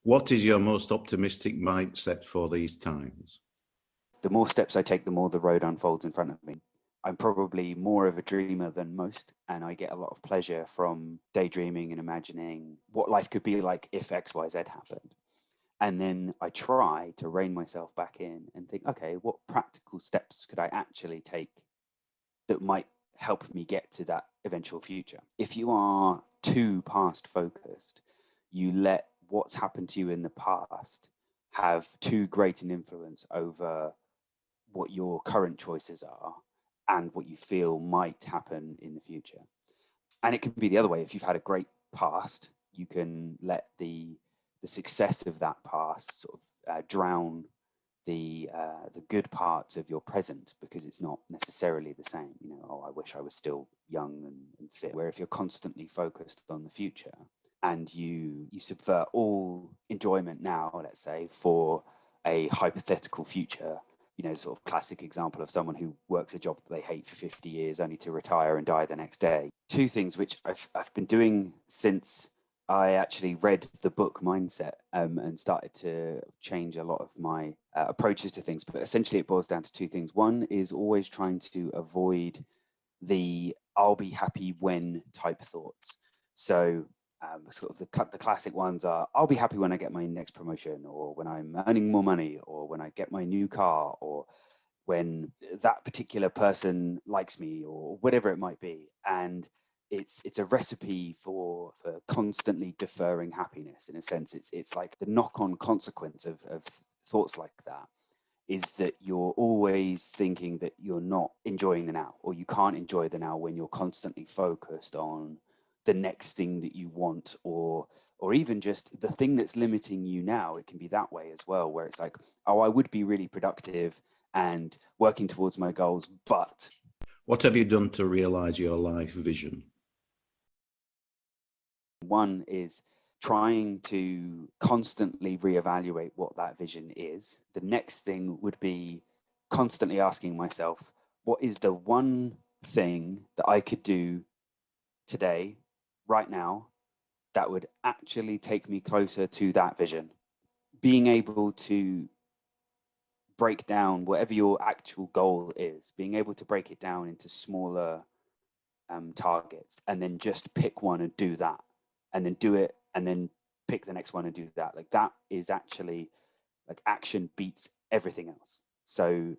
What is your most optimistic mindset for these times? The more steps I take, the more the road unfolds in front of me. I'm probably more of a dreamer than most, and I get a lot of pleasure from daydreaming and imagining what life could be like if X, Y, Z happened. And then I try to rein myself back in and think, okay, what practical steps could I actually take that might help me get to that eventual future? If you are too past focused, you let what's happened to you in the past have too great an influence over what your current choices are and what you feel might happen in the future. And it can be the other way. If you've had a great past, you can let the success of that past sort of drown the good parts of your present, because it's not necessarily the same. You know, oh, I wish I was still young and fit. Where if you're constantly focused on the future and you subvert all enjoyment now, let's say, for a hypothetical future, you know, sort of classic example of someone who works a job that they hate for 50 years only to retire and die the next day. Two things which I've been doing since I actually read the book Mindset and started to change a lot of my approaches to things. But essentially, it boils down to two things. One is always trying to avoid the "I'll be happy when" type thoughts. So sort of the classic ones are, I'll be happy when I get my next promotion, or when I'm earning more money, or when I get my new car, or when that particular person likes me, or whatever it might be. And it's a recipe for constantly deferring happiness. In a sense, it's like the knock-on consequence of thoughts like that is that you're always thinking that you're not enjoying the now, or you can't enjoy the now when you're constantly focused on the next thing that you want, or even just the thing that's limiting you now. It can be that way as well, where it's like, oh, I would be really productive and working towards my goals, but... What have you done to realize your life vision? One is trying to constantly reevaluate what that vision is. The next thing would be constantly asking myself, what is the one thing that I could do today, right now, that would actually take me closer to that vision? Being able to break down whatever your actual goal is, being able to break it down into smaller targets, and then just pick one and do that, and then do it, and then pick the next one and do that. Like, that is actually, like, action beats everything else. So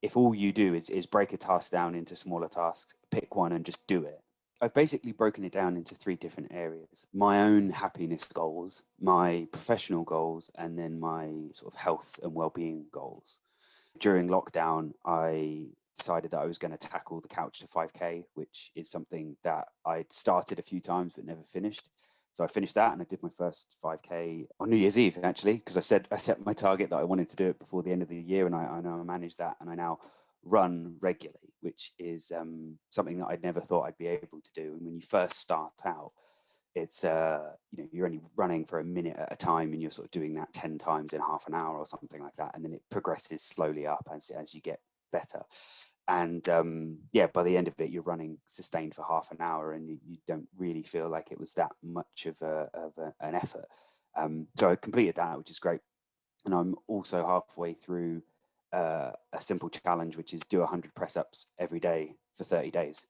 if all you do is break a task down into smaller tasks, pick one and just do it. I've basically broken it down into three different areas: my own happiness goals, my professional goals, and then my sort of health and well-being goals. During lockdown, I decided that I was going to tackle the couch to 5K, which is something that I'd started a few times but never finished. So I finished that, and I did my first 5K on New Year's Eve, actually, because I set my target that I wanted to do it before the end of the year, and I know I managed that, and I now run regularly, which is something that I'd never thought I'd be able to do. And when you first start out, it's you're only running for a minute at a time, and you're sort of doing that 10 times in half an hour or something like that, and then it progresses slowly up as you get better. And by the end of it, you're running sustained for half an hour, and you don't really feel like it was that much of an effort. So I completed that, which is great. And I'm also halfway through a simple challenge, which is do 100 press ups every day for 30 days.